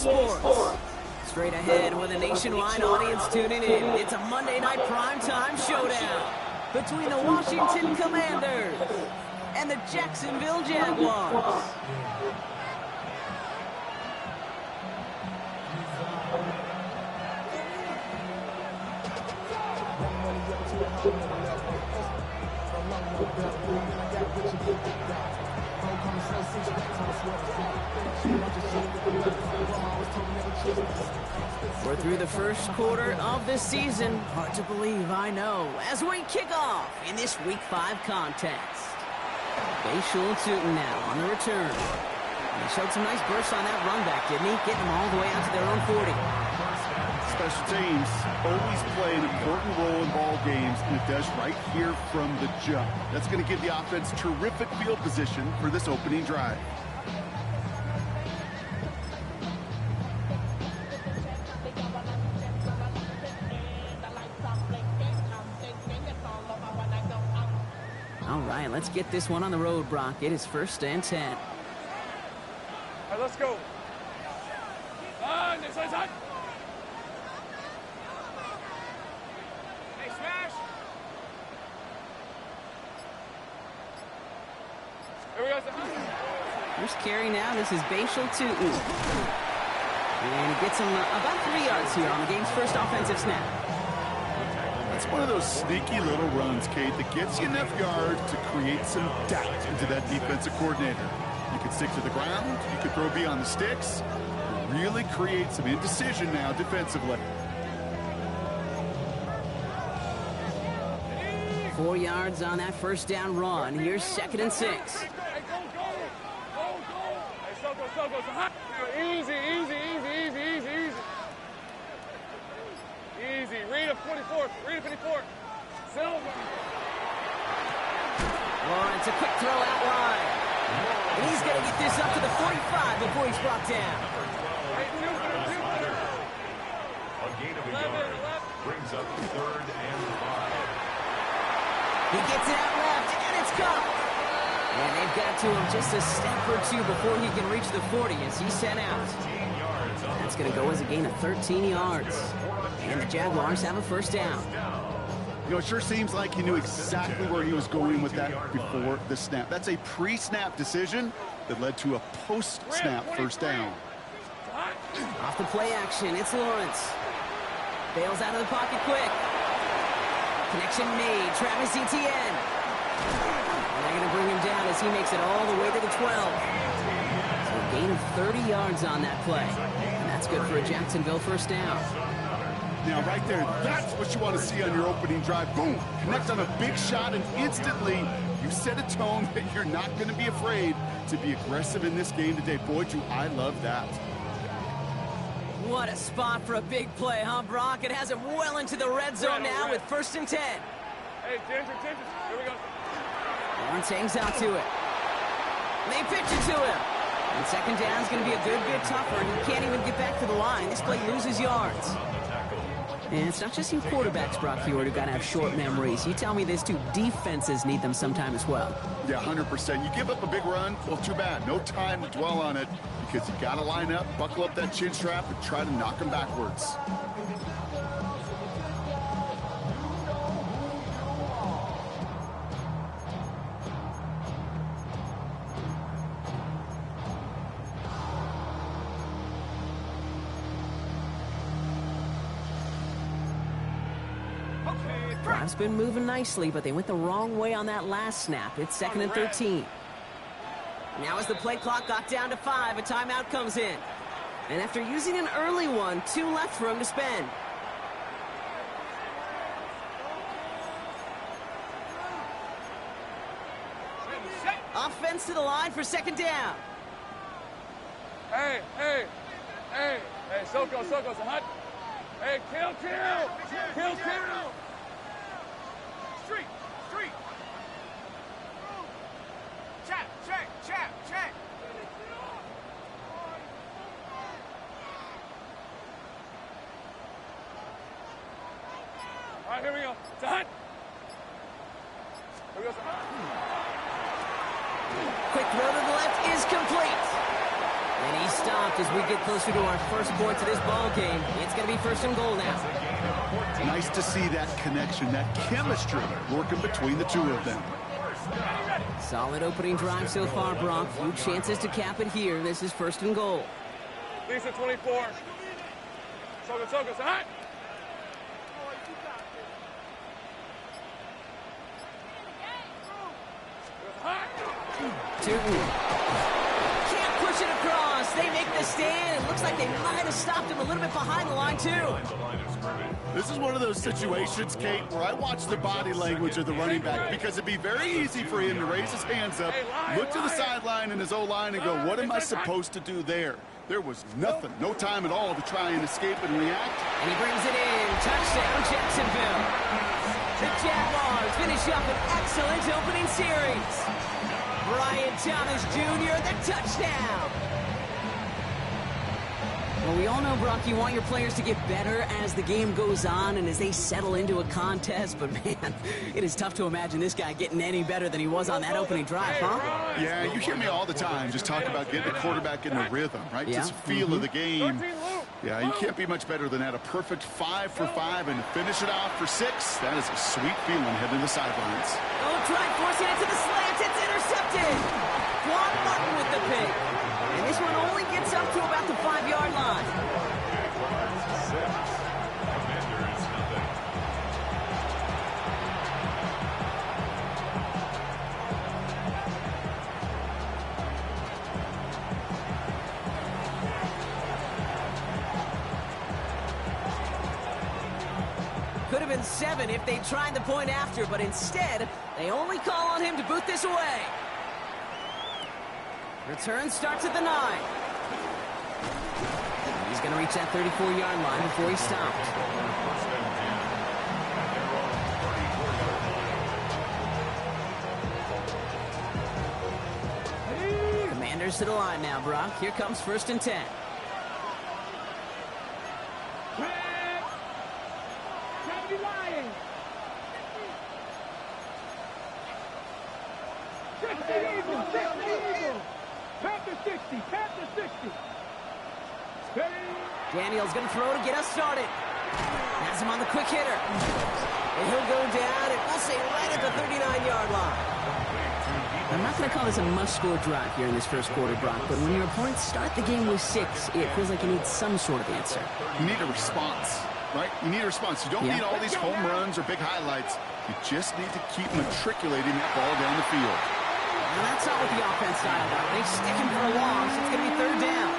Sports. Straight ahead with a nationwide audience tuning in. It's a Monday night primetime showdown between the Washington Commanders and the Jacksonville Jaguars. We're through the first quarter of this season. Hard to believe, I know, as we kick off in this Week 5 contest. Bayshul Tootin now on the return. He showed some nice bursts on that run back, didn't he? Getting them all the way out to their own 40. Special teams always play an important role in ball games, and it does right here from the jump. That's going to give the offense terrific field position for this opening drive. All right, let's get this one on the road, Brock. It is 1st and 10. All right, let's go. Next side. Hey, smash. Here we go. First carry now. This is Bayshul Tootin. And he gets him about 3 yards here on the game's first offensive snap. It's one of those sneaky little runs, Kate, that gets you enough yards to create some doubt into that defensive coordinator. You can stick to the ground. You can throw beyond the sticks. You really create some indecision now defensively. 4 yards on that first down run. Here's 2nd and 6. Hey, go. Easy. Easy. Read a 54. Silver. Lawrence, a quick throw out wide. And he's going to get this up to the 45 before he's brought down. Hey, Jupiter. A gain of a yard brings up 3rd and 5. He gets it out left, and it's caught. And they've got to him just a step or two before he can reach the 40 as he's sent out. That's going to go as a gain of 13 yards. And the Jaguars have a 1st down. You know, it sure seems like he knew exactly where he was going with that before the snap. That's a pre-snap decision that led to a post-snap 1st down. Off the play action, it's Lawrence. Bails out of the pocket quick. Connection made, Travis Etienne. And they're going to bring him down as he makes it all the way to the 12. So a gain of 30 yards on that play. And that's good for a Jacksonville 1st down. Now, right there, that's what you want to see on your opening drive. Boom! Connect on a big shot, and instantly you set a tone that you're not going to be afraid to be aggressive in this game today. Boy, do I love that. What a spot for a big play, huh, Brock? It has him well into the red zone now with 1st and 10. Hey, Ginger. Here we go. Lawrence hangs out to it. They pitch it to him. And 2nd down is going to be a good bit tougher, and he can't even get back to the line. This play loses yards. And it's not just you quarterbacks, Brock Huard, who got to have short memories. You tell me this too, defenses need them sometime as well. Yeah, 100%. You give up a big run, well, too bad. No time to dwell on it because you got to line up, buckle up that chin strap, and try to knock them backwards. Drive's been moving nicely, but they went the wrong way on that last snap. It's 2nd and 13. Now as the play clock got down to 5, a timeout comes in. And after using an early one, 2 left for him to spend. Offense to the line for 2nd down. Hey, Soko, it's a hot. Hey, kill. Street. Check. All right, here we go. It's a hunt. Here we go. It's a hunt. Quick throw to the left is complete. And he stopped as we get closer to our first points of this ball game. It's going to be first and goal now. Nice to see that connection, that chemistry working between the two of them. Solid opening drive so far, Brock. Few chances to cap it here. This is first and goal. Lisa 24. Soga, hot. Can't push it across. They make the stand. It looks like they might have stopped him a little bit behind the line, too. This is one of those situations, Kate, where I watch the body language of the running back because it'd be very easy for him to raise his hands up, look to the sideline and his O-line and go, what am I supposed to do there? There was nothing, no time at all to try and escape and react. And he brings it in. Touchdown, Jacksonville. The Jaguars finish up an excellent opening series. Brian Thomas Jr., the touchdown. Well, we all know, Brock, you want your players to get better as the game goes on and as they settle into a contest. But, man, it is tough to imagine this guy getting any better than he was on that opening drive, huh? Yeah, you hear me all the time just talk about getting a quarterback in the rhythm, right? Yeah. Just feel of the game. Yeah, you can't be much better than that. A perfect 5 for 5 and finish it off for 6. That is a sweet feeling heading to the sidelines. Oh, try forcing it to the slant. It's intercepted. Quan Martin with the pick. And this one only gets up to about the 5-yard line. Could have been 7 if they tried the point after, but instead, they only call on him to boot this away. Return starts at the 9. He's going to reach that 34-yard line before he stopped. Commanders to the line now, Brock. Here comes first and 10. Daniel's going to throw to get us started. Has him on the quick hitter. And he'll go down, and we'll say right at the 39-yard line. I'm not going to call this a must-score drive here in this first quarter, Brock, but when your opponents start the game with 6, it feels like you need some sort of answer. You need a response, right? You need a response. You don't need all these home runs or big highlights. You just need to keep matriculating that ball down the field. And that's not what the offense styled out. They stick him for a loss. It's going to be third down.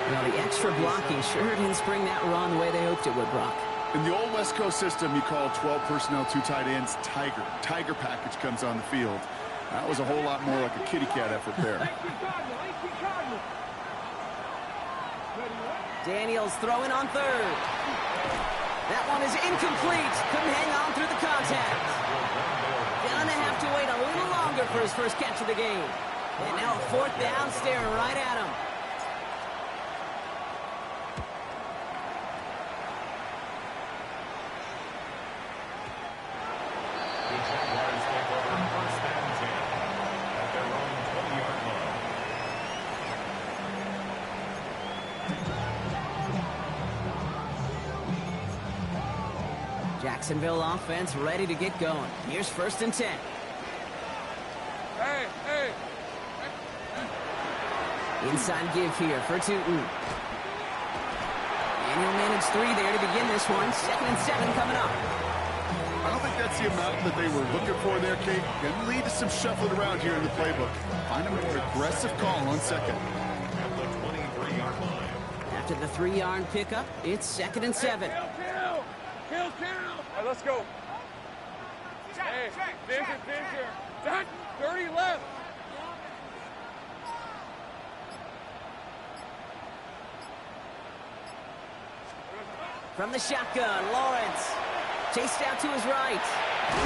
Well, the extra blocking sure didn't spring that run the way they hoped it would, Brock. In the old West Coast system, you call 12 personnel, 2 tight ends, Tiger. Tiger package comes on the field. That was a whole lot more like a kitty cat effort there. Daniels throwing on third. That one is incomplete. Couldn't hang on through the contact. Gonna have to wait a little longer for his first catch of the game. And now a fourth down, staring right at him. Jacksonville offense ready to get going. Here's first and 10. Hey. Inside give here for Tootin. And he'll manage 3 there to begin this one. 2nd and 7 coming up. I don't think that's the amount that they were looking for there, Kate. Can lead to some shuffling around here in the playbook. Find a more aggressive call on 2nd. After the 3-yard pickup, it's 2nd and 7. Kill. All right, let's go. Hey, Fincher. Done. 30 left. From the shotgun, Lawrence. Chased out to his right.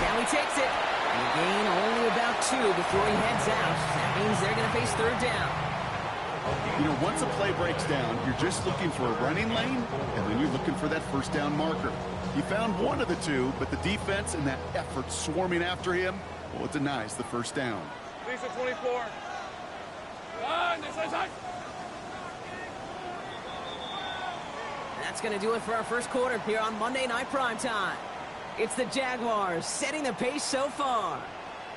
Now he takes it. And a gain only about 2 before he heads out. That means they're going to face third down. You know, once a play breaks down, you're just looking for a running lane, and then you're looking for that first down marker. He found one of the two, but the defense and that effort swarming after him, well, it denies the first down. Lisa 24. This is That's going to do it for our first quarter here on Monday Night Primetime. It's the Jaguars setting the pace so far.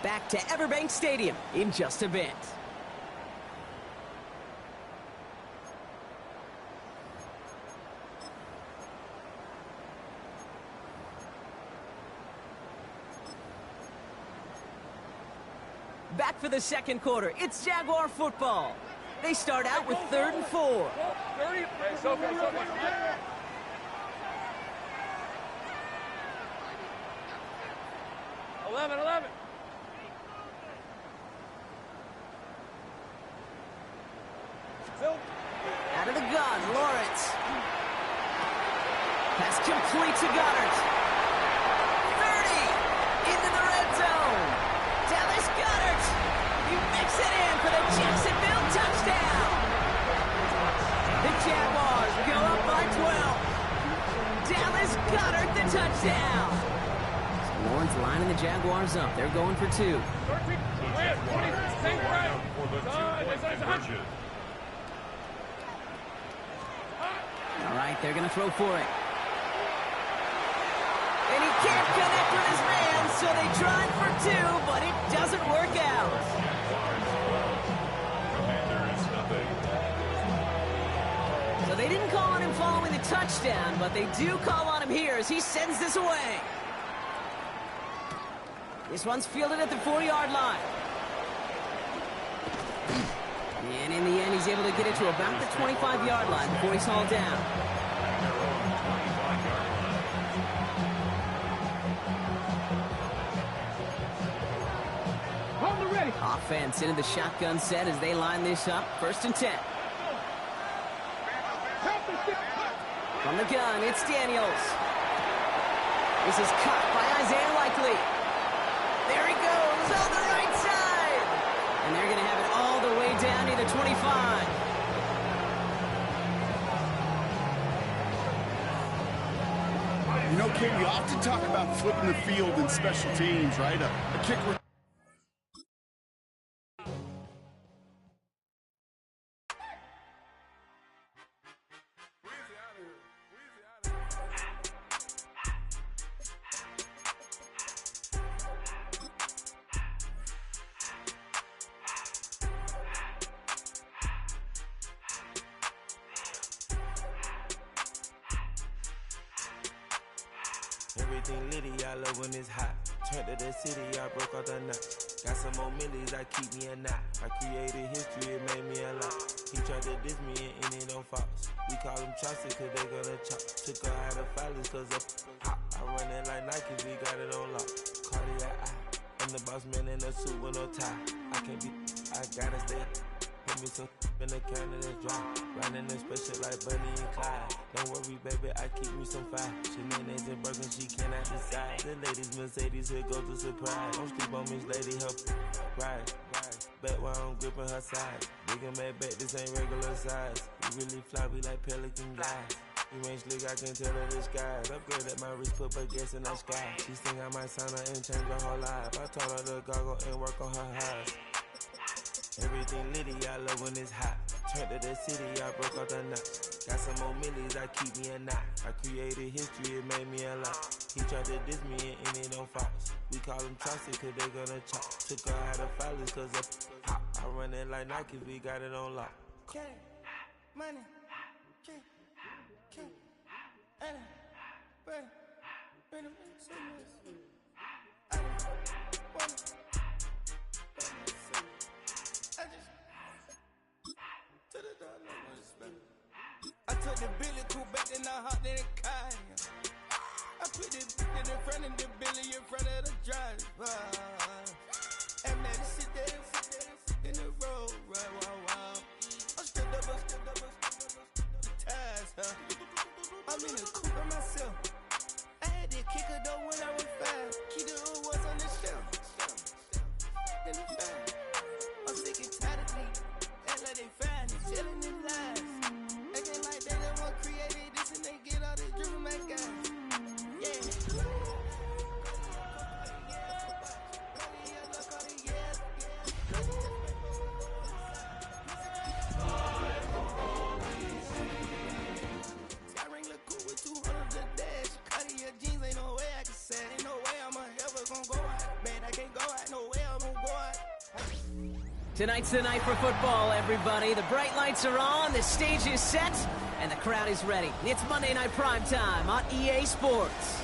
Back to Everbank Stadium in just a bit. Back for the second quarter. It's Jaguar football. They start out with 3rd and 4. 30. It's okay. 11. Out of the gun, Lawrence. Pass complete to Goddard. 30. Into the red zone. Dallas Goddard. He makes it in for the Jacksonville touchdown. The Jaguars go up by 12. Dallas Goddard the touchdown. So Lawrence lining the Jaguars up. They're going for 2. 13. Win. 20. Same right. For the two-point conversion. All right, they're going to throw for it. And he can't connect with his man, so they tried for 2, but it doesn't work out. Commanders, nothing. So they didn't call on him following the touchdown, but they do call on him here as he sends this away. This one's fielded at the 4-yard line. And in the end, he's able to get it to about the 25-yard line before he's hauled down. Offense into the shotgun set as they line this up. 1st and 10. From the gun, it's Daniels. This is caught by Isaiah Likely. There he goes on the right side. And they're going to have it all the way down to the 25. You know, Kate, we often talk about flipping the field in special teams, right? A kick. Everything litty, I love when it's hot. Turned to the city, I broke out the knot. Got some more millies that keep me a knot. I created history, it made me a lot. He tried to diss me and it don't false. We call them chopsticks cause they gonna chop. Took her out of filers cause of hot. I run it like Nike, we got it on lock. Cardiac eye. I'm the boss man in a suit with no tie. I can't be, I gotta stay. Put me some in the can of the dry. Riding this special like Bunny and Clyde. Don't worry, baby, I keep me some fire. Shenanigans and Birkin, she cannot decide. The ladies Mercedes, here goes the surprise. Don't sleep on Miss Lady, help ride. Bet while I'm gripping her side. Big and mad bet, this ain't regular size. We really fly, we like Pelican guys. You ain't slick, I can tell her the skies. Upgrade at my wrist, put baguettes in the sky. She think I might sign her and change her whole life. I told her to goggle and work on her highs. Everything litty, I love when it's hot. Turned to the city, I broke out the knot. Got some more millies, I keep me a knot. I created history, it made me a lot. He tried to diss me and it don't false. We call them chopsticks cause they gonna chop. Took her out of filers cause of hot. I run it like Nike, we got it on lock. Money, money, I took the Billy cool back and I hopped in the car. I put the in front of the Billy in front of the driver. And man, sit there in the road, right, wow. I'm stripped up, the ties, huh? I'm in the coupe by myself. I had to kick her though when I was 5. Keep the hood was on the shelf. In the back. I'm sick and tired of me. Act like they find it, telling them lies. Acting like they the one created this and they get all this drip from my guys. Yeah. Tonight's the night for football, everybody. The bright lights are on, the stage is set, and the crowd is ready. It's Monday Night Primetime on EA Sports.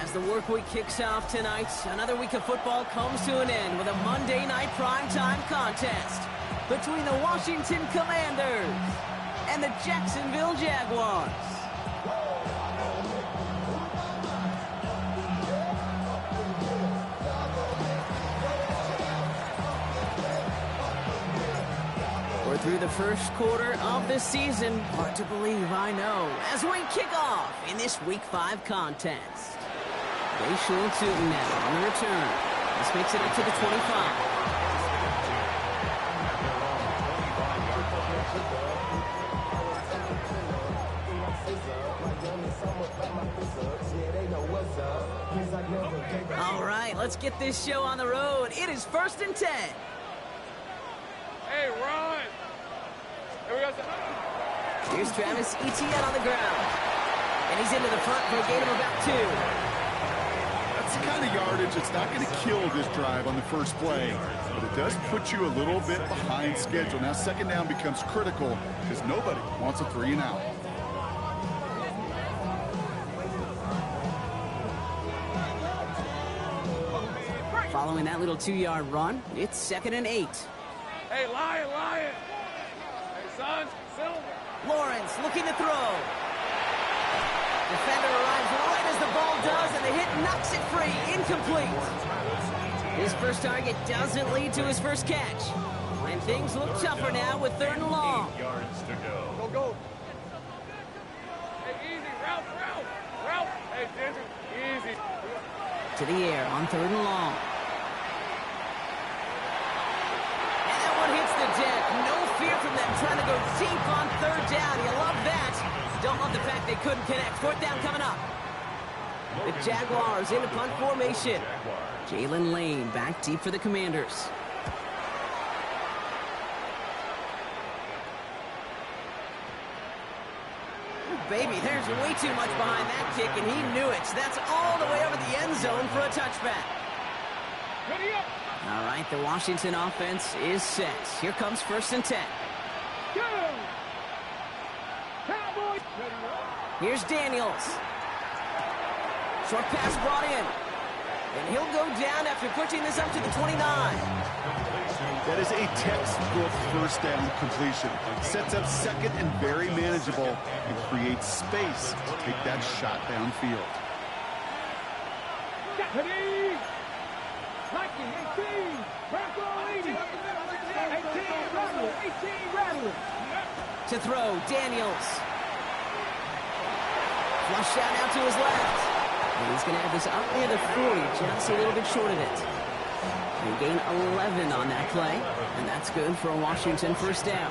As the work week kicks off tonight, another week of football comes to an end with a Monday Night Primetime contest between the Washington Commanders and the Jacksonville Jaguars. We're through the first quarter of the season. Hard to believe, I know. As we kick off in this Week 5 contest. Bayshore Tootin now on the return. This makes it up to the 25. All right, let's get this show on the road. It is 1st and 10. Hey, run! Here we go. Here's Travis Etienne on the ground. And he's into the front for a gain of about 2. That's the kind of yardage that's not going to kill this drive on the first play, but it does put you a little bit behind schedule. Now second down becomes critical because nobody wants a 3 and out. Following that little 2-yard run, it's 2nd and 8. Hey, Lion! Hey, son, Silver! Lawrence looking to throw. Defender arrives right as the ball does, and the hit knocks it free. Incomplete. His first target doesn't lead to his first catch. And things look tougher now with 3rd and long. 8 yards to go. Go. Hey, easy, Ralph! Hey, Ginger, easy. To the air on 3rd and long. And that one hits the deck. No fear from them trying to go deep on 3rd down. You love that. Don't love the fact they couldn't connect. 4th down coming up. The Jaguars into punt formation. Jalen Lane back deep for the Commanders. Baby, there's way too much behind that kick, and he knew it. That's all the way over the end zone for a touchback. All right, the Washington offense is set. Here comes 1st and 10. Here's Daniels. Short pass brought in. And he'll go down after pushing this up to the 29. That is a textbook first down completion. Sets up second and very manageable and creates space to take that shot downfield. To throw, Daniels. Flush out now to his left. And he's going to have this up near the 40, just a little bit short of it. They gain 11 on that play, and that's good for a Washington first down.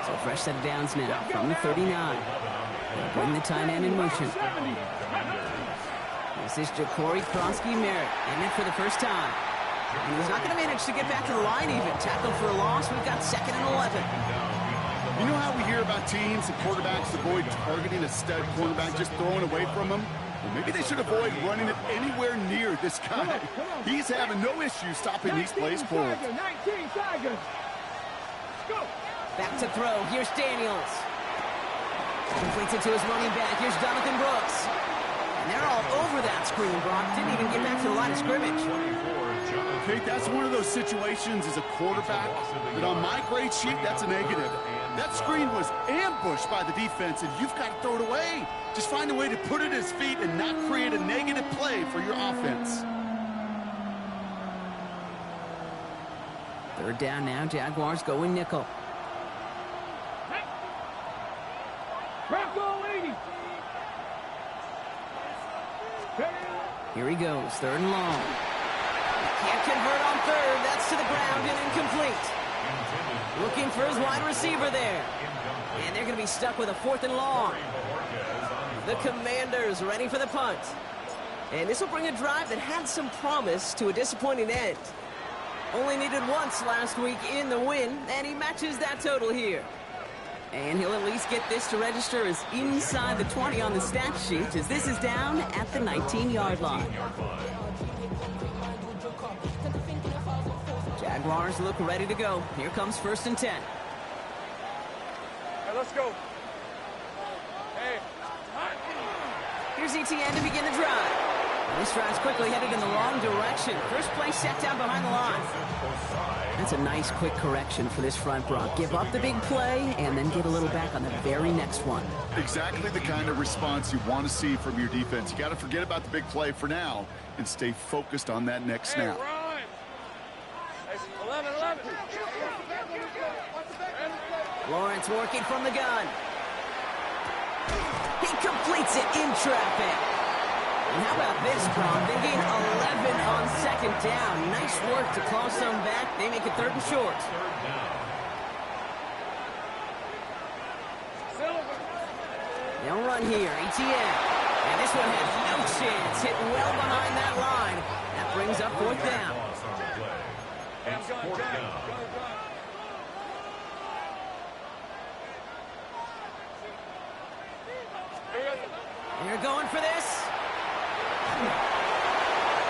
So fresh set of downs now from the 39. They'll bring the tight end in motion. This is Ja'Cory Kronsky-Merritt, in it for the first time. And he's not going to manage to get back to the line even. Tackled for a loss. We've got 2nd and 11. You know how we hear about teams and quarterbacks avoid targeting a stud quarterback, just throwing away from him? Well, maybe they should avoid running it anywhere near this guy. He's having no issue stopping these plays cold. Back to throw. Here's Daniels. Completes it to his running back. Here's Jonathan Brooks. And they're all over that screen, Brock. Didn't even get back to the line of scrimmage. Kate, that's one of those situations as a quarterback that on my grade sheet, that's a negative. That screen was ambushed by the defense, and you've got to throw it away. Just find a way to put it at his feet and not create a negative play for your offense. 3rd down now. Jaguars going nickel. Here he goes. 3rd and long. Can't convert on 3rd. That's to the ground and incomplete. Looking for his wide receiver there. And they're going to be stuck with a 4th and long. The Commanders ready for the punt. And this will bring a drive that had some promise to a disappointing end. Only needed once last week in the win, and he matches that total here. And he'll at least get this to register as inside the 20 on the stat sheet, as this is down at the 19-yard line. Jaguars look ready to go. Here comes 1st and 10. Hey, let's go. Hey, Here's ETN to begin the drive. This drive's quickly headed in the wrong direction. First play set down behind the line. That's a nice quick correction for this front, Brock. Give up the big play and then get a little back on the very next one. Exactly the kind of response you want to see from your defense. You got to forget about the big play for now and stay focused on that next snap. run. Hey, 11. Lawrence working from the gun. He completes it in traffic. And how about this, Brock? They gain 11 on 2nd down. Nice work to claw some back. They make it 3rd and short. They'll run here. ETN. And this one has no chance. Hit well behind that line. That brings up 4th down. It's 4th down. They're going for this.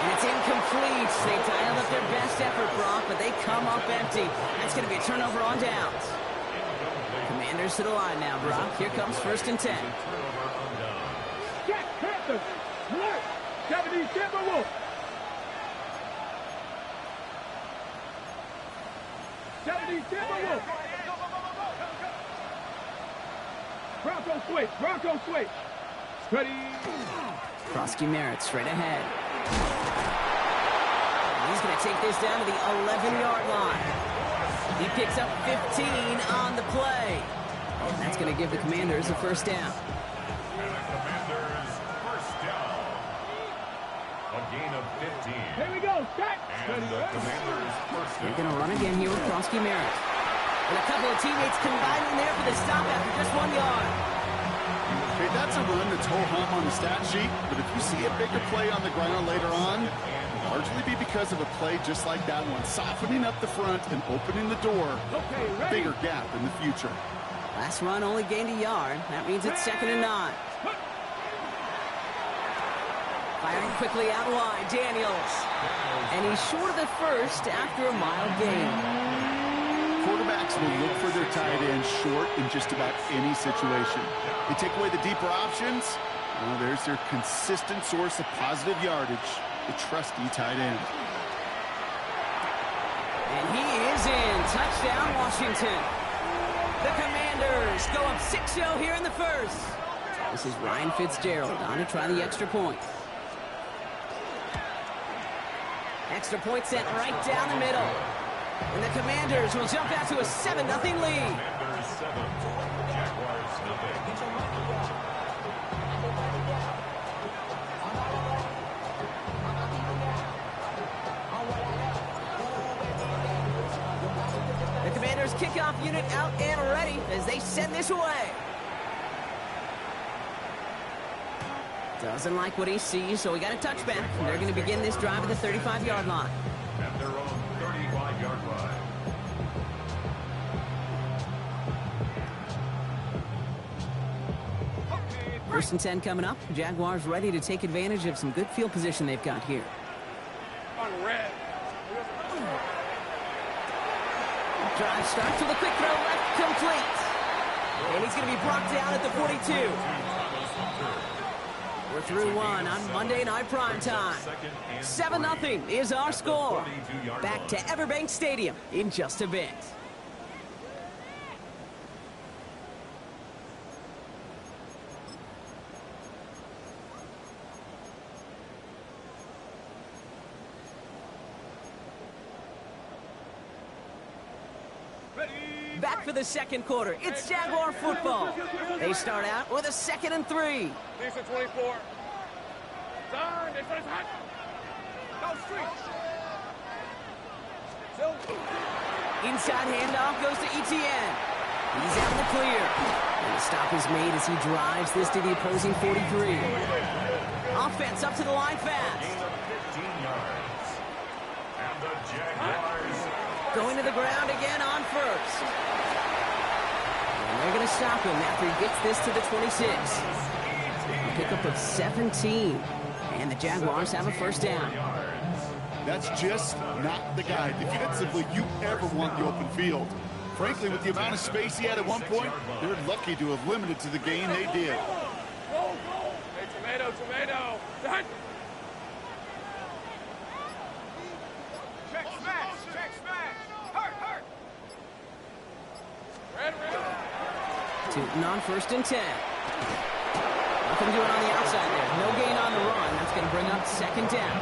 And it's incomplete. They dialed up their best effort, Brock, but they come up empty. That's going to be a turnover on downs. Commanders to the line now, Brock. Here comes 1st and 10. Jack Panthers. Alert. 70 Timberwolves. 70 Timberwolves. Bronco switch. Ready. Krosky Merritt straight ahead. And he's going to take this down to the 11-yard line. He picks up 15 on the play. And that's going to give the Commanders a 1st down. And the Commanders 1st down. A gain of 15. Here we go. Set. And the Commanders 1st They're down. going to run again here with Krosky Merritt. And a couple of teammates combining there for the stop after just 1 yard. Okay, that's a run that's ho-hum on the stat sheet, but if you see a bigger play on the ground later on, it'll largely be because of a play just like that one, softening up the front and opening the door, a bigger gap in the future. Last run only gained a yard. That means it's 2nd and 9. Firing quickly out wide, Daniels. And he's short of the first after a mild gain. Quarterbacks will look for their tight end short in just about any situation. They take away the deeper options. Well, there's their consistent source of positive yardage, the trusty tight end. And he is in. Touchdown, Washington. The Commanders go up 6-0 here in the first. This is Ryan Fitzgerald on to try the extra point. Extra point sent right down the middle. And the Commanders will jump out to a 7-0 lead. Commanders 7, Jaguars nothing. The Commanders kickoff unit out and ready as they send this away. Doesn't like what he sees, so we got a touchback. They're going to begin this drive at the 35-yard line. At their own 35-yard line. First and 10 coming up. Jaguars ready to take advantage of some good field position they've got here. On red. Drive starts with a quick throw left, complete. And he's going to be brought down at the 42. We're through one on Monday Night Primetime. 7-0 is our score. Back to Everbank Stadium in just a bit. Back for the second quarter. It's Jaguar football. They start out with a 2nd and 3. Decent 24. Turn. It's hot. Go street. Inside handoff goes to ETN. He's out in the clear. And the stop is made as he drives this to the opposing 43. Offense up to the line fast. Gain of 15 yards. And the Jaguars Going to the ground again on first. And they're going to stop him after he gets this to the 26. A pickup of 17. And the Jaguars have a 1st down. That's just not the guy defensively you ever want the open field. Frankly, with the amount of space he had at one point, they're lucky to have limited to the game they did. Hey, tomato. Done. Check smash. Hurt. Red. Tootin on 1st and 10. Nothing doing on the outside there. No gain on the run. That's going to bring up 2nd down.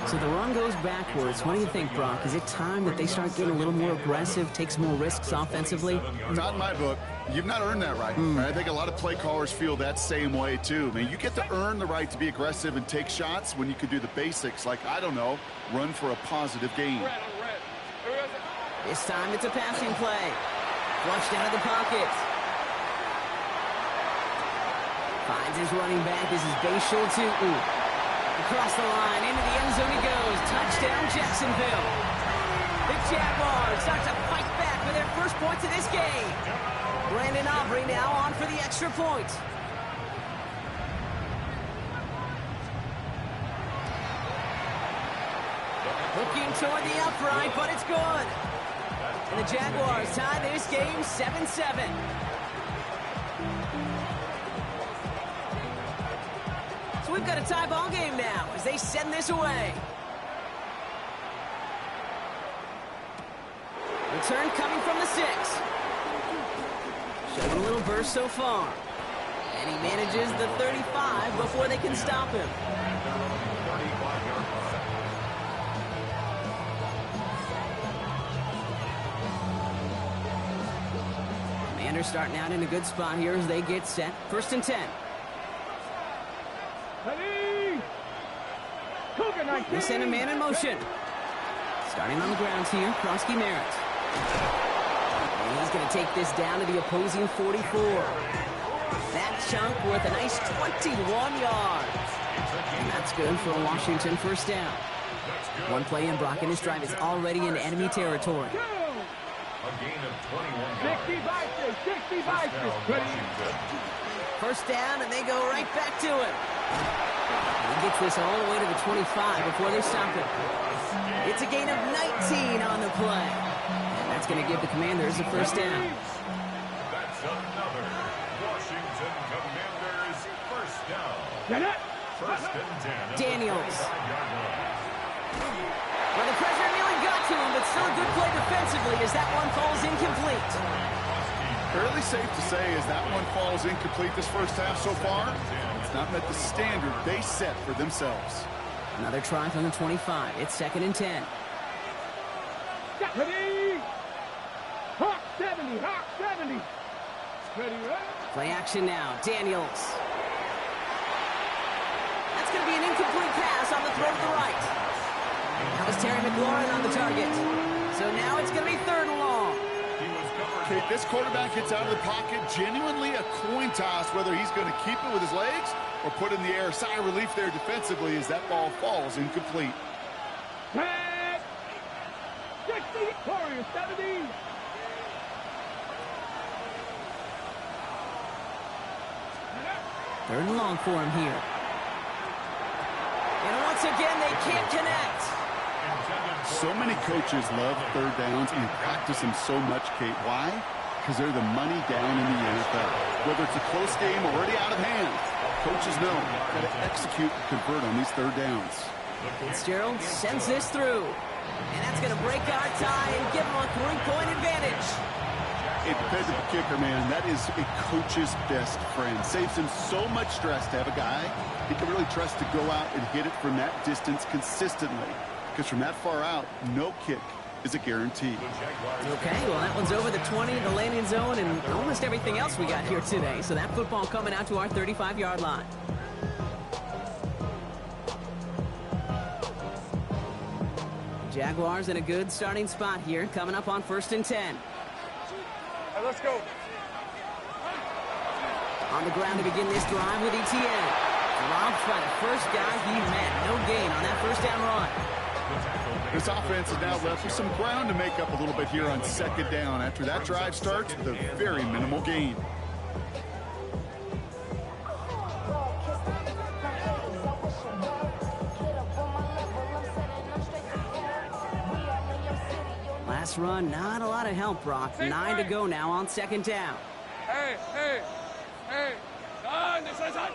So the run goes backwards. What do you think, Brock? Is it time that they start getting a little more aggressive, take some more risks offensively? Not in my book. You've not earned that right. I think a lot of play callers feel that same way, too. I mean, you get to earn the right to be aggressive and take shots when you could do the basics, like, I don't know, run for a positive gain. This time it's a passing play. Flushed out of the pocket. Finds his running back. This is Bayshul Tootin. Across the line, into the end zone he goes. Touchdown, Jacksonville. The Jaguars start to fight back with their first points of this game. Brandon Aubrey now on for the extra point. Looking toward the upright, but it's good. And the Jaguars tie this game 7-7. So we've got a tie ball game now as they send this away. Return coming from the 6. Showed a little burst so far. And he manages the 35 before they can stop him. Commanders starting out in a good spot here as they get set. 1st and 10. They send a man in motion. Starting on the ground here, Krosky Merritt. And he's going to take this down to the opposing 44. That chunk worth a nice 21 yards. And that's good for a Washington 1st down. One play in, Brock, and his drive is already in enemy territory. A gain of 21 yards. 65. 1st down, and they go right back to it. He gets this all the way to the 25 before they stop it. It's a gain of 19 on the play. And that's going to give the Commanders a 1st down. That's another Washington Commanders 1st down. 1st and 10. Daniels. Well, the pressure nearly got to him, but still a good play defensively as that one falls incomplete. Fairly safe to say as that one falls incomplete this 1st half so far. It's not met the standard they set for themselves. Another try from the 25. It's 2nd and 10. Ready? Hawk 70. Ready, right? Play action now. Daniels. That's going to be an incomplete pass on the throw to the right. That was Terry McLaurin on the target. So now it's going to be 3rd and long. Okay, this quarterback gets out of the pocket, genuinely a coin toss whether he's going to keep it with his legs or put it in the air. Sigh of relief there defensively as that ball falls incomplete. 60, Warriors 70. Third and long for him here. And once again, they can't connect. So many coaches love 3rd downs and practice them so much, Kate. Why? Because they're the money down in the NFL. Whether it's a close game already out of hand, coaches know how to execute and convert on these 3rd downs. Fitzgerald sends this through. And that's going to break our tie and give them a 3-point advantage. A dependable kicker, man, that is a coach's best friend. Saves him so much stress to have a guy he can really trust to go out and hit it from that distance consistently. Because from that far out, no kick is a guarantee. Okay, well, that one's over the 20, the landing zone, and almost everything else we got here today. So that football coming out to our 35-yard line. Jaguars in a good starting spot here, coming up on 1st and 10. Hey, let's go. On the ground to begin this drive with Etienne. Dropped by the first guy he met. No gain on that 1st down run. This offense is now left with some ground to make up a little bit here on 2nd down. After that drive starts with a very minimal gain. this run, not a lot of help, Brock. 9 to go now on second down. Hey, hey, hey. Son, this is it.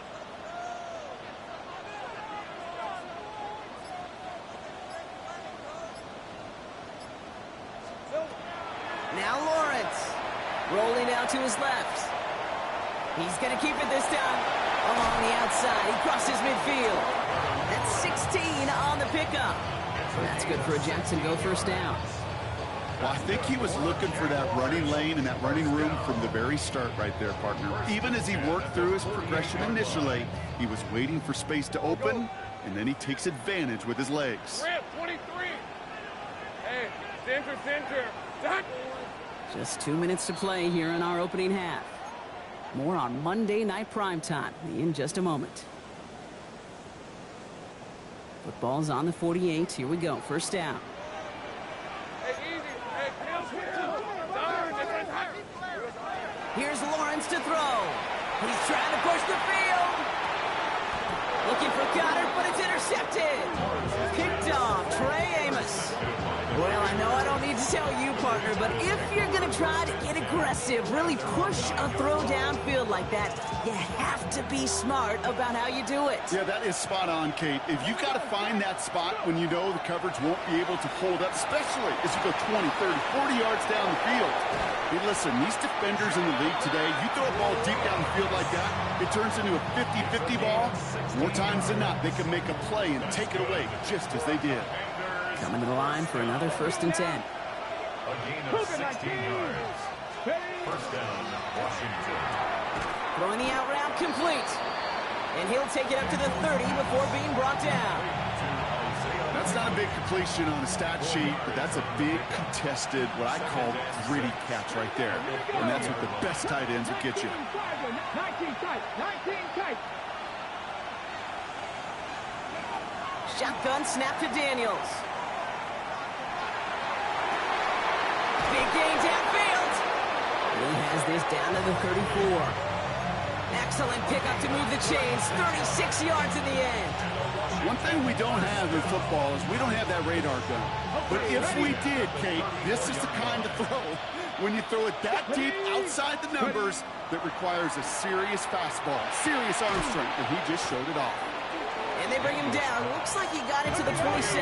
Now Lawrence. Rolling out to his left. He's going to keep it this time. Along the outside. He crosses midfield. That's 16 on the pickup. That's good for a Jacksonville first down. Well, I think he was looking for that running lane and that running room from the very start right there, partner. Even as he worked through his progression initially, he was waiting for space to open, and then he takes advantage with his legs. Ramp 23. Hey, center. Done. Just 2 minutes to play here in our opening half. More on Monday Night Primetime in just a moment. Football's on the 48. Here we go. First down. Hey, easy. Hey, darn, this is hard. Here's Lawrence to throw. He's trying to push the field. Looking for Goddard, but it's intercepted. Picked off Trey Amos. Well, I know I don't need to tell you, partner, but if you're going to try to get aggressive, really push a throw downfield like that, you have to be smart about how you do it. Yeah, that is spot on, Kate. If you've got to find that spot when you know the coverage won't be able to hold up, especially as you go 20, 30, 40 yards down the field. Hey, listen, these defenders in the league today, you throw a ball deep down the field like that, it turns into a 50-50 ball. More times than not, they can make a play and take it away just as they did. Coming to the line for another 1st and 10. A gain of 16 yards. First down, Washington. Throwing the out route complete. And he'll take it up to the 30 before being brought down. That's not a big completion on a stat sheet, but that's a big contested, what I call gritty catch right there. And that's what the best tight ends will get you. 19 tight. Shotgun snap to Daniels. Big gain downfield. He has this down to the 34. Excellent pickup to move the chains. 36 yards in the end. One thing we don't have in football is we don't have that radar gun. But if we did, Kate, this is the kind of throw, when you throw it that deep outside the numbers, that requires a serious fastball, serious arm strength, and he just showed it off. And they bring him down. Looks like he got into the 27.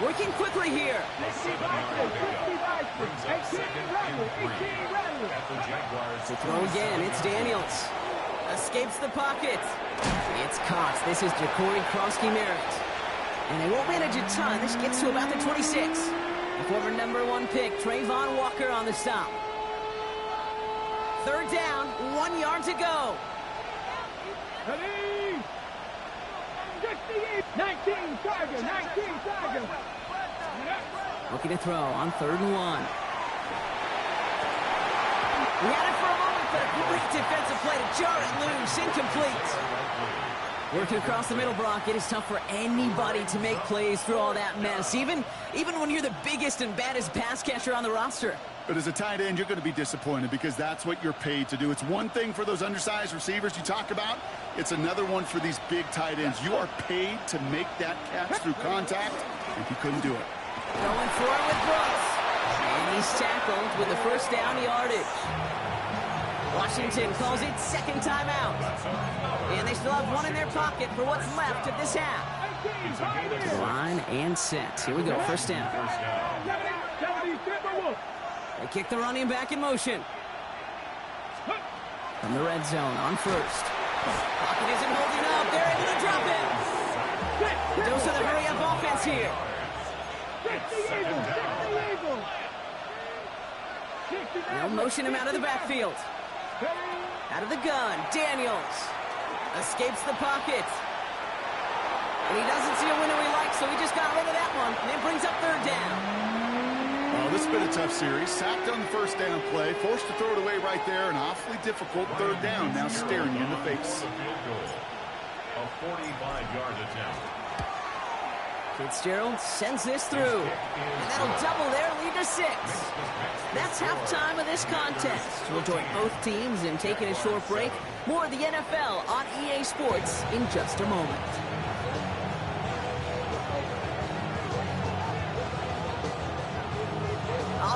Working quickly here. To throw again, it's Daniels. Escapes the pocket. It's caught. This is Ja'Cory Krosky-Merritt. And they won't manage a ton. This gets to about the 26. The former #1 pick, Trayvon Walker on the stop. 3rd down, 1 yard to go. 19 Tiger. Looking to throw on 3rd and 1. We had it for a moment, but a great defensive play to jar it loose. Incomplete. Working across the middle, Brock. It is tough for anybody to make plays through all that mess, even when you're the biggest and baddest pass catcher on the roster. But as a tight end, you're going to be disappointed because that's what you're paid to do. It's one thing for those undersized receivers you talk about. It's another one for these big tight ends. You are paid to make that catch through contact, and he couldn't do it. Going for it with Brooks. And he's tackled with the first down yardage. Washington calls it 2nd timeout. And they still have one in their pocket for what's left of this half. Line and set. Here we go, 1st down. They kick the running back in motion. From the red zone on 1st. Pocket isn't holding up. They're able to drop it. Dose of the hurry-up offense here. They'll motion him out of the backfield. Out of the gun, Daniels. Escapes the pocket. And he doesn't see a window he likes, so he just got rid of that one. And it brings up 3rd down. Well, this has been a tough series. Sacked on the 1st down play. Forced to throw it away right there. An awfully difficult 3rd down now staring you in the face. A 45-yard attempt. Fitzgerald sends this through. And that'll double their lead to 6. That's halftime of this contest. We'll join both teams in taking a short break. More of the NFL on EA Sports in just a moment.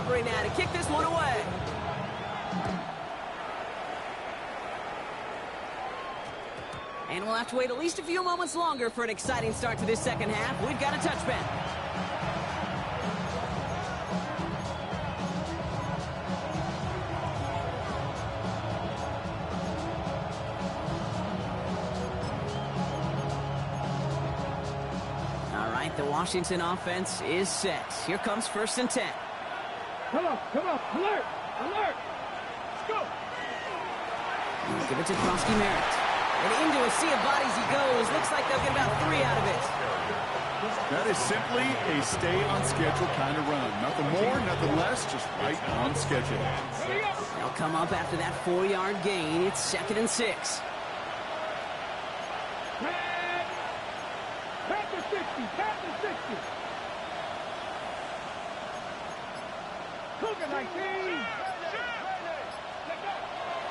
recovery now to kick this one away. And we'll have to wait at least a few moments longer for an exciting start to this second half. We've got a touchback. All right, the Washington offense is set. Here comes 1st and 10. Come on, alert, alert. Let's go. Give it to Krosky Merritt. And into a sea of bodies he goes. Looks like they'll get about 3 out of it. That is simply a stay-on-schedule kind of run. Nothing more, nothing less, just right on schedule. They'll come up after that 4-yard gain. It's 2nd and 6. Pat the 60, pat the 60. Cougar 19.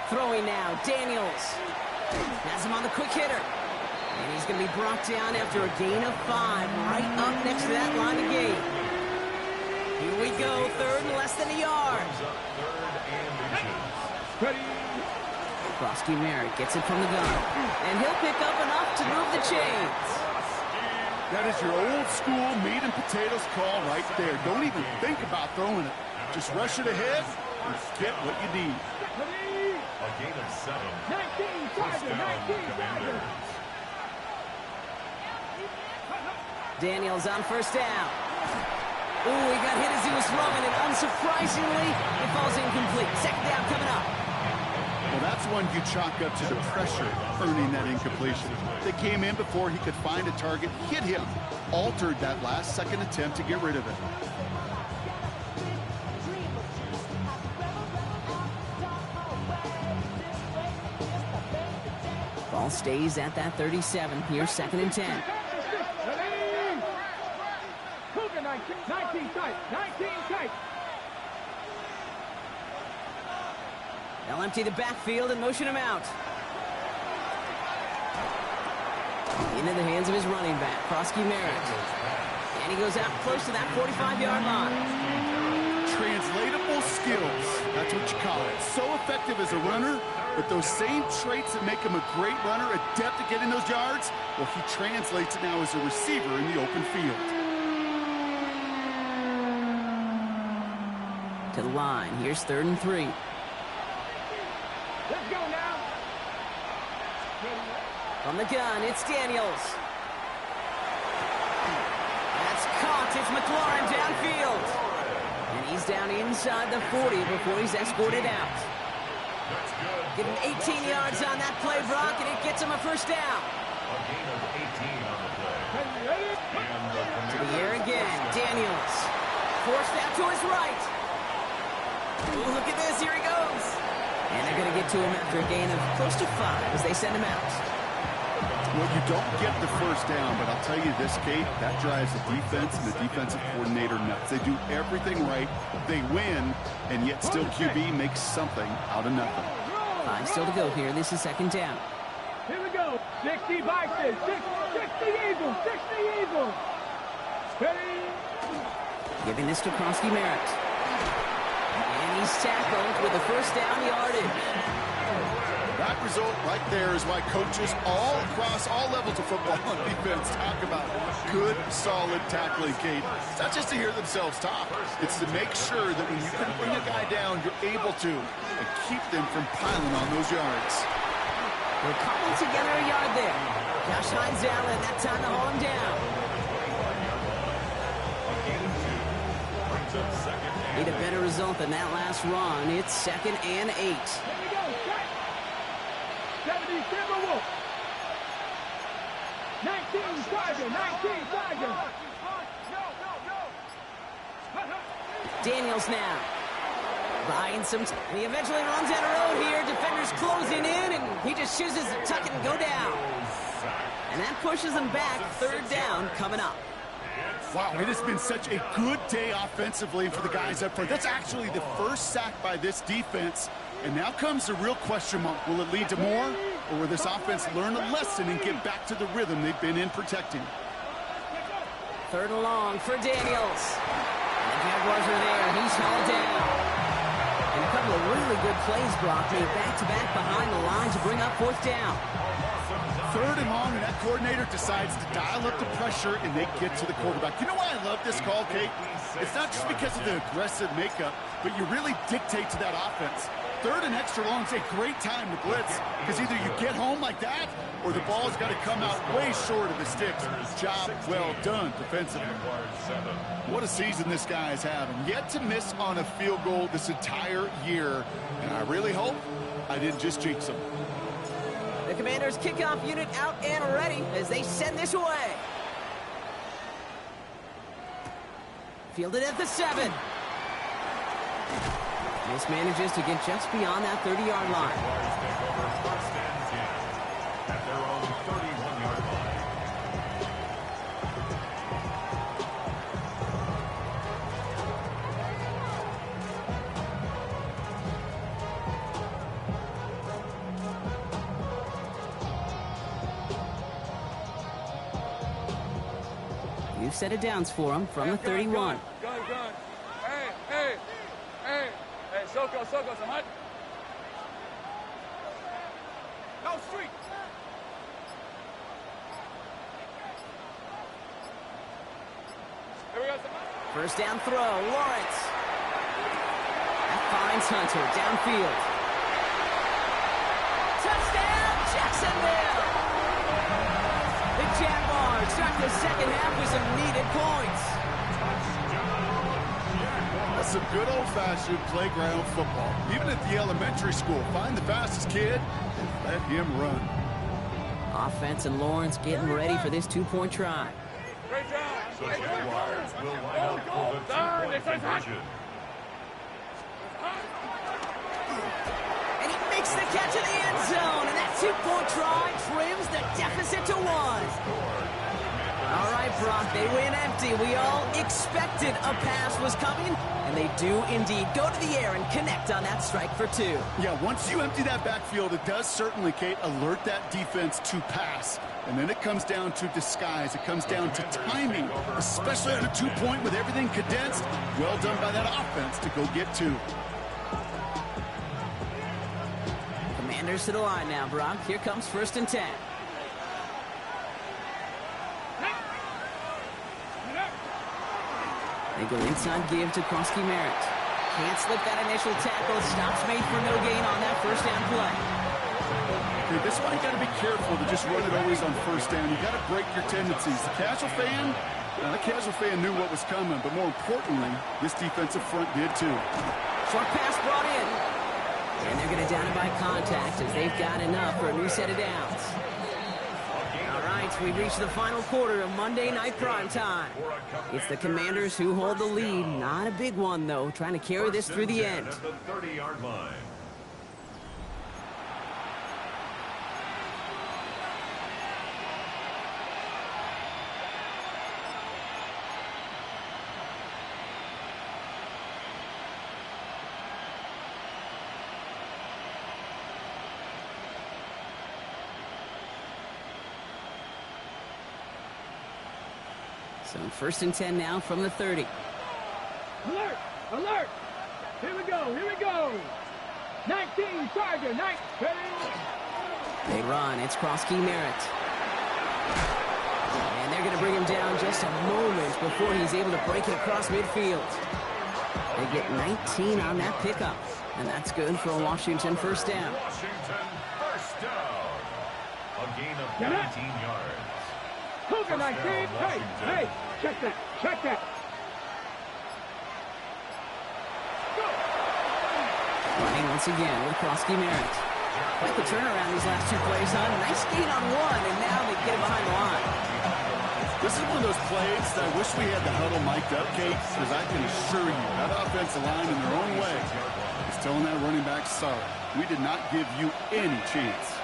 Throwing now, Daniels. Has him on the quick hitter. And he's going to be brought down after a gain of 5, right up next to that line of gain. Here we go, 3rd and less than a yard. Ready. Krosky Merritt gets it from the gun. And he'll pick up enough to move the chains. That is your old school meat and potatoes call right there. Don't even think about throwing it. Just rush it ahead and get what you need. A gain of 7. 19, First Tiger, down, 19, Tiger. Commanders. Daniels on 1st down. Ooh, he got hit as he was throwing, and unsurprisingly, it falls incomplete. 2nd down coming up. Well, that's one you chalk up to the pressure earning that incompletion. They came in before he could find a target, hit him, altered that last second attempt to get rid of it. Ball stays at that 37. Here's 2nd and 10. 19 tight, 19 tight. They'll empty the backfield and motion him out. Into the hands of his running back, Krosky Merritt. And he goes out close to that 45-yard line. Translatable skills, that's what you call it. So effective as a runner, but those same traits that make him a great runner, adept at getting those yards, well, he translates it now as a receiver in the open field. To the line. Here's 3rd and 3. Let's go now. From the gun, it's Daniels. That's caught. It's McLaurin downfield. And he's down inside the 40 before he's escorted out. Getting 18 yards on that play, Brock, and it gets him a 1st down. A gain of 18 on the play. To the air again, Daniels. Forced out to his right. Ooh, look at this, here he goes. And they're going to get to him after a gain of close to 5 as they send him out. Well, you don't get the 1st down, but I'll tell you this, Kate, that drives the defense and the defensive coordinator nuts. They do everything right, they win, and yet still QB makes something out of nothing. 5 still to go here. This is 2nd down. Here we go. 60 Bison, 60 Eagles, 60 Eagles. Ready. Giving this to Krosky Merritt. And he's tackled with a 1st down yardage. That result right there is why coaches all across all levels of football and defense talk about good, solid tackling, Kate. It's not just to hear themselves talk. It's to make sure that when you can bring a guy down, you're able to and keep them from piling on those yards. They're cobbled together a yard there. Josh Hines Allen, that time to haul him down. Need a better result than that last run. It's 2nd and 8. Here we go. 70 Timberwolf. 19 Tiger, 19 Tiger. Daniels now. Buying some time. He eventually runs out of road here. Defenders closing in, and he just chooses to tuck it and go down. And that pushes him back. 3rd down coming up. Wow, it has been such a good day offensively for the guys up front. That's actually the 1st sack by this defense. And now comes the real question mark. Will it lead to more? Or will this offense learn a lesson and get back to the rhythm they've been in protecting? 3rd and long for Daniels. And Jaguars are there. He's held down. And a couple of really good plays, Brock, made back-to-back behind the line to bring up fourth down. 3rd and long, and that coordinator decides to dial up the pressure, and they get to the quarterback. You know why I love this call, Kate? It's not just because of the aggressive makeup, but you really dictate to that offense. 3rd and extra long is a great time to blitz, because either you get home like that, or the ball's got to come out way short of the sticks. Job well done defensively. What a season this guy is having. Yet to miss on a field goal this entire year, and I really hope I didn't just jinx him. The Commanders' kickoff unit out and ready as they send this away. Fielded at the 7. Mismanages to get just beyond that 30-yard line. At their own 31-yard line. New set of downs for him from the 31. Gun. Hey, Soko, Samad. No street. Here we go, Samad. First down throw, Lawrence. That finds Hunter downfield. Touchdown, Jacksonville! The Jaguars start the second half with some needed points. That's some good old-fashioned playground football. Even at the elementary school, find the fastest kid and let him run. Offense and Lawrence getting ready for this two-point try. Great job. The Jaguars will line up for the two-point conversion. And he makes the catch in the end zone, and that two-point try trims the deficit to 1. All right, Brock, they win empty. We all expected a pass was coming, and they do indeed go to the air and connect on that strike for 2. Yeah, once you empty that backfield, it does certainly, Kate, alert that defense to pass. And then it comes down to disguise. It comes down to timing, especially on a two-point with everything condensed. Well done by that offense to go get 2. Commanders to the line now, Brock. Here comes 1st and 10. They go inside give to Krosky Merritt. Can't slip that initial tackle. Stops made for no gain on that first down play. Okay, this one you got to be careful to just run it always on first down. You got to break your tendencies. The casual fan knew what was coming, but more importantly, this defensive front did too. Short pass brought in. And they're going to down it by contact as they've got enough for a new set of downs. All right, we reached the final quarter of Monday Night Prime Time. It's the Commanders who hold the lead. Not a big one, though, trying to carry this through the end. At the 30-yard line. So 1st and 10 now from the 30. Alert! Alert! Here we go! 19, Charger, 19. They run. It's Krosky Merritt. And they're going to bring him down just a moment before he's able to break it across midfield. They get 19 on that pickup. And that's good for a Washington first down. Washington first down. A gain of 19 yards. Cougar 19. Hey, check that. Running once again with Krosky Merritt. Quite the turnaround these last 2 plays, huh? Nice gain on 1, and now they get it behind the line. This is one of those plays that I wish we had the huddle mic'd up, Kate, because I can assure you that offensive line in their own way is telling that running back, sorry, we did not give you any chance.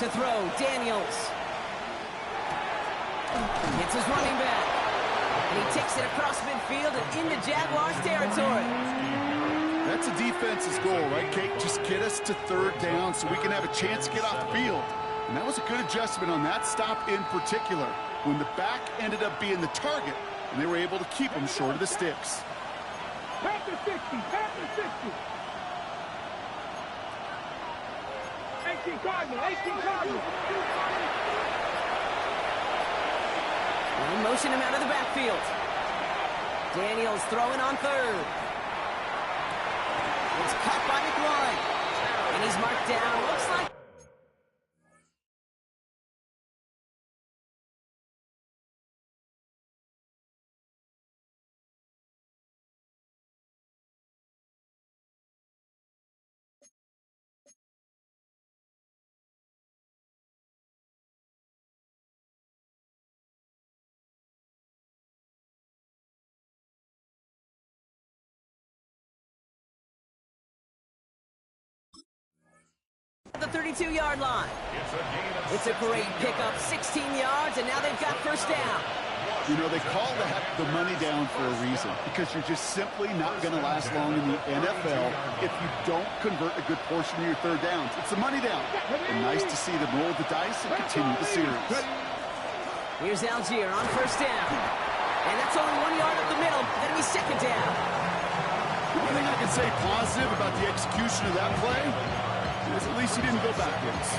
To throw, Daniels. It's his running back. And he takes it across midfield and into Jaguars territory. That's a defense's goal, right, Kate? Just get us to 3rd down so we can have a chance to get off the field. And that was a good adjustment on that stop in particular. When the back ended up being the target, and they were able to keep them short of the sticks. Back to 60, back to 60. 18 Cardinal, 18 Cardinal. They motion him out of the backfield. Daniels throwing on third. It's caught by McLaurin. And he's marked down. Looks like... the 32-yard line. It's a great pickup, 16 yards, and now they've got first down. You know, they call that the money down for a reason, because you're just simply not going to last long in the NFL if you don't convert a good portion of your third downs. It's the money down. And nice to see them roll the dice and continue the series. Here's Algier on first down. And that's only 1 yard up the middle. That'll be second down. The only thing I can say positive about the execution of that play is at least he didn't go backwards.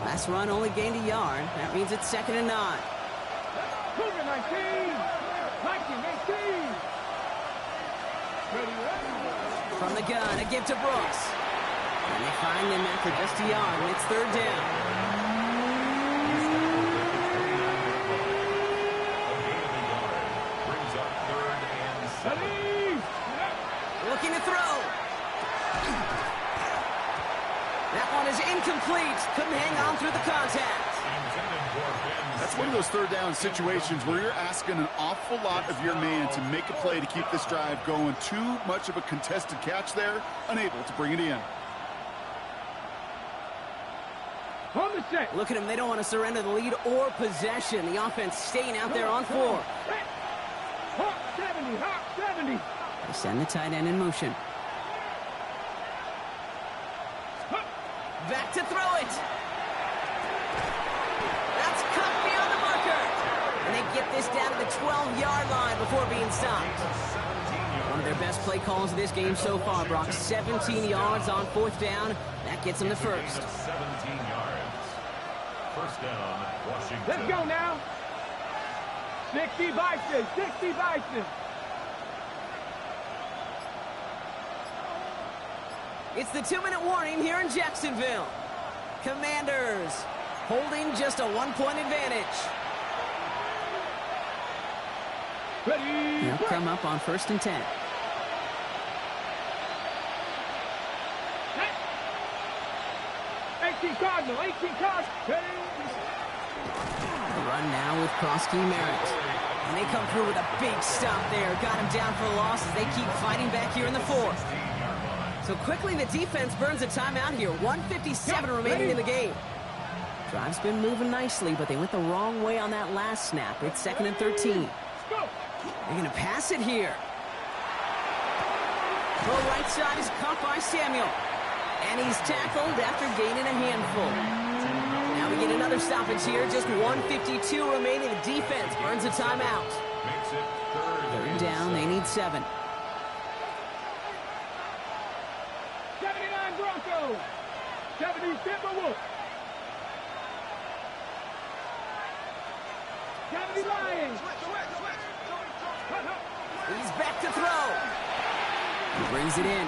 Last run only gained a yard. That means it's 2nd and 9. 19, 18. From the gun, a give to Brooks. And they find him after just a yard, and it's third down. Looking to throw. That one is incomplete. Couldn't hang on through the contact. That's one of those third down situations where you're asking an awful lot of your man to make a play to keep this drive going. Too much of a contested catch there, unable to bring it in. On the set. Look at them. They don't want to surrender the lead or possession. The offense staying out there on 4. Hawk 70, Hawk 70. They send the tight end in motion. Back to throw it. That's cut beyond the marker. And they get this down to the 12-yard line before being stopped. One of their best play calls of this game so far, Brock. 17 yards on 4th down. That gets them the first. 17 yards. First down, Washington. Let's go now. 60 Bison, 60 Bison. It's the 2-minute warning here in Jacksonville. Commanders holding just a 1-point advantage. Ready. They'll come up on 1st and 10. 18 Cardinal, 18 Cardinal. Run now with Krosky Merritt. And they come through with a big stop there. Got him down for a loss as they keep fighting back here in the 4th. So quickly the defense burns a timeout here. 1:57 remaining in the game. Drive's been moving nicely, but they went the wrong way on that last snap. It's 2nd and 13. They're going to pass it here. The right side is caught by Samuel. And he's tackled after gaining a handful. Now we get another stoppage here. Just 1:52 remaining. The defense burns a timeout. Third down, they need 7. 79 Broncos. 70 Timberwolves. 70 Lions. He's back to throw. He brings it in.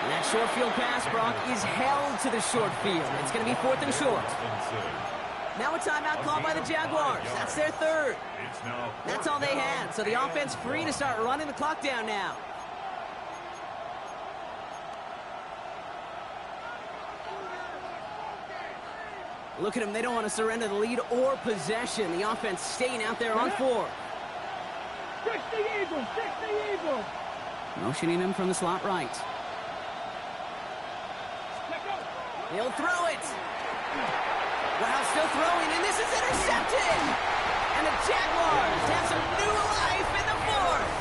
And that short field pass, Brock, is held to the short field. It's going to be 4th and short. Now a timeout called by the Jaguars. That's their 3rd. That's all they had. So the offense free to start running the clock down now. Look at them. They don't want to surrender the lead or possession. The offense staying out there on 4. 60 Eagles, 60 Eagles. Motioning him from the slot right. He'll throw it. Wow, still throwing, and this is intercepted. And the Jaguars have some new life in the 4th.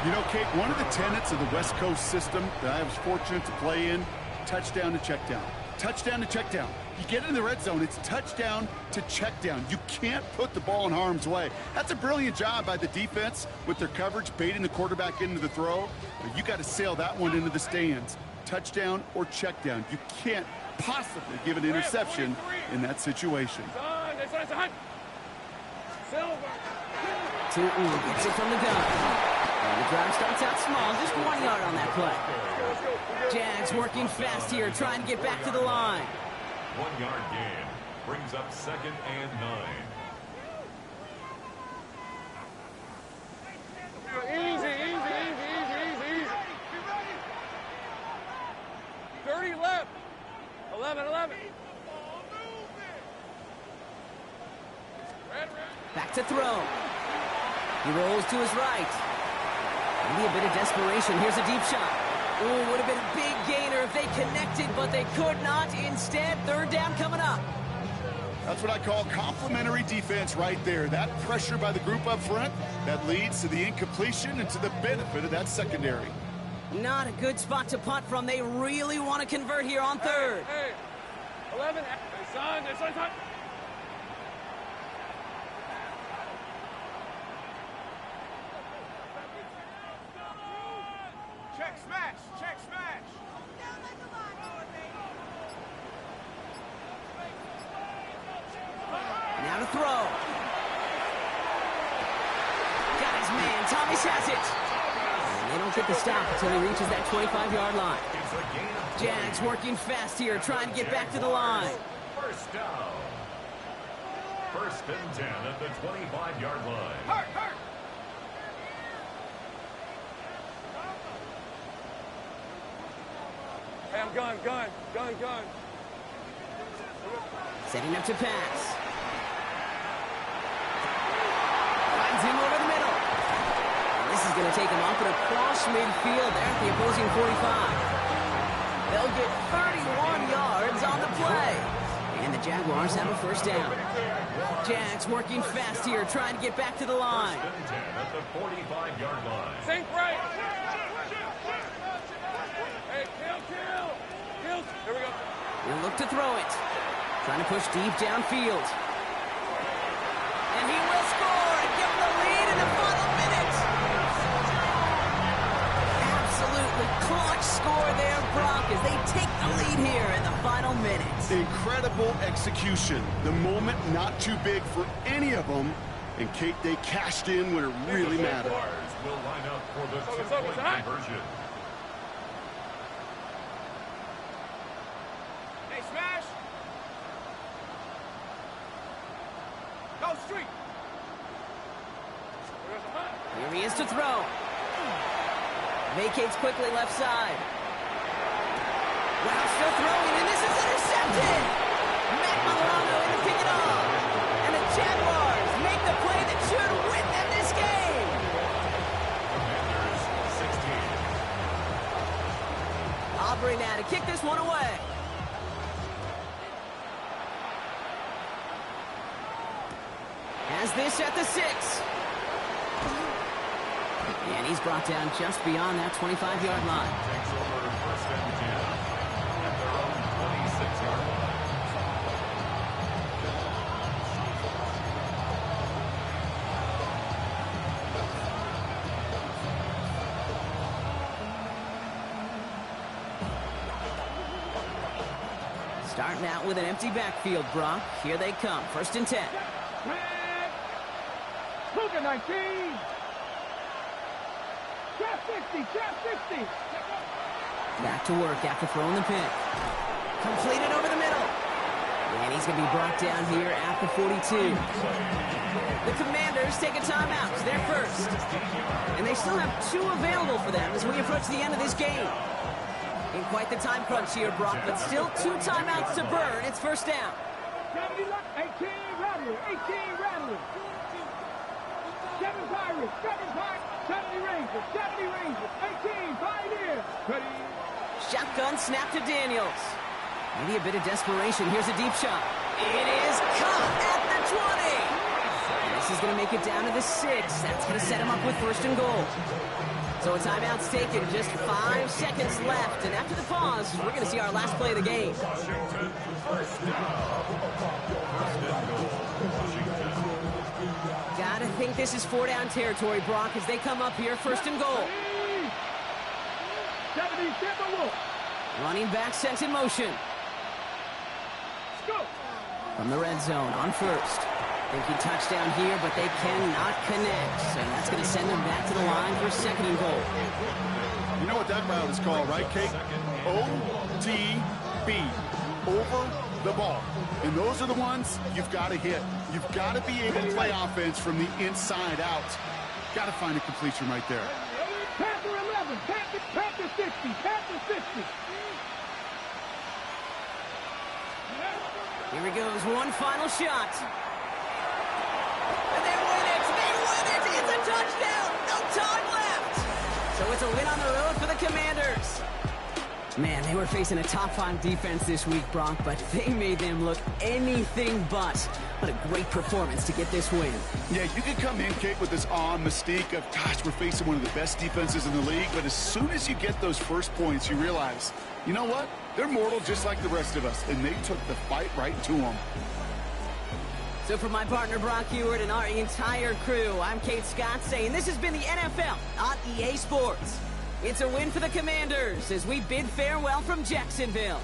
You know, Kate, one of the tenets of the West Coast system that I was fortunate to play in touchdown to check down. Touchdown to check down. You get in the red zone, it's touchdown to check down. You can't put the ball in harm's way. That's a brilliant job by the defense with their coverage, baiting the quarterback into the throw. But you got to sail that one into the stands. Touchdown or check down. You can't possibly give an interception in that situation. Tootin gets it from the gun. And the drive starts out small, just 1 yard on that play. Jags working fast here, trying to get back to the line. 1 yard gain brings up 2nd and 9. Easy. 30 left. 11. Back to throw. He rolls to his right. Maybe a bit of desperation. Here's a deep shot. Oh, would have been a big gainer if they connected, but they could not. Instead, 3rd down coming up. That's what I call complimentary defense right there. That pressure by the group up front, that leads to the incompletion and to the benefit of that secondary. Not a good spot to punt from. They really want to convert here on 3rd. Hey. 11. Hey, son. Check smash. Now to throw. Got his man. Thomas has it. And they don't get the stop until he reaches that 25-yard line. Jags working fast here, trying to get back to the line. First down. 1st and 10 at the 25-yard line. Hurt. Hey, I'm gun. Setting up to pass. Finds him over the middle. And this is going to take him off and across midfield there at the opposing 45. They'll get 31 yards on the play. And the Jaguars have a 1st down. Jags working fast here, trying to get back to the line. 1st and 10 at the 45-yard line. Sink right. Hey, kill. Here we go. He'll look to throw it. Trying to push deep downfield. And he will score and give them the lead in the final minute. Absolutely clutch score there, Brock, as they take the lead here in the final minute. Incredible execution. The moment not too big for any of them. And Kate, they cashed in when it really mattered. Will line up for the 2-point conversion. Hey, smash. Go street. Here he is to throw. Vacates quickly left side. Wow, still throwing, and this is intercepted. Matt Milano in to pick it off. And the Jaguars make the play that should win them this game. Commanders 16. Aubrey now to kick this one away. Has this at the 6. And he's brought down just beyond that 25-yard line. Takes over 1st and 10 at their own 26-yard line. Starting out with an empty backfield, Brock. Here they come. 1st and 10. Luka 19. Trap 60. Back to work after throwing the pick. Completed over the middle. And he's going to be brought down here at the 42. The Commanders take a timeout. They're first. And they still have 2 available for them as we approach the end of this game. In quite the time crunch here, Brock, but still 2 timeouts to burn. It's 1st down. 18 Rattler. 7 Pirates. 70 Rangers. 18 Pioneers. Ready. Shotgun snap to Daniels. Maybe a bit of desperation. Here's a deep shot. It is caught at the 20. And This is going to make it down to the 6. That's going to set him up with first and goal. So a timeout's taken, just 5 seconds left. And after the pause, we're going to see our last play of the game. Washington, first down. First and goal. Washington. Gotta think this is 4-down territory, Brock, as they come up here, first and goal. 77 Running back sent in motion. Go. From the red zone on first. Thinking touchdown here, but they cannot connect. So that's going to send them back to the line for second and goal. You know what that route is called, right, Kate? OTB. Over the ball. And those are the ones you've got to hit. You've got to be able to play offense from the inside out. Got to find a completion right there. Panther 11, Panther 60, Panther 60. Here he goes, one final shot. And they win it! They win it! It's a touchdown! No time left! So it's a win on the road for the Commanders. Man, they were facing a top-5 defense this week, Brock, but they made them look anything but. What a great performance to get this win. Yeah, you can come in, Kate, with this awe and mystique of, gosh, we're facing one of the best defenses in the league, but as soon as you get those first points, you realize, you know what? They're mortal just like the rest of us, and they took the fight right to them. So for my partner, Brock Heward, and our entire crew, I'm Kate Scott saying this has been the NFL on EA Sports. It's a win for the Commanders as we bid farewell from Jacksonville.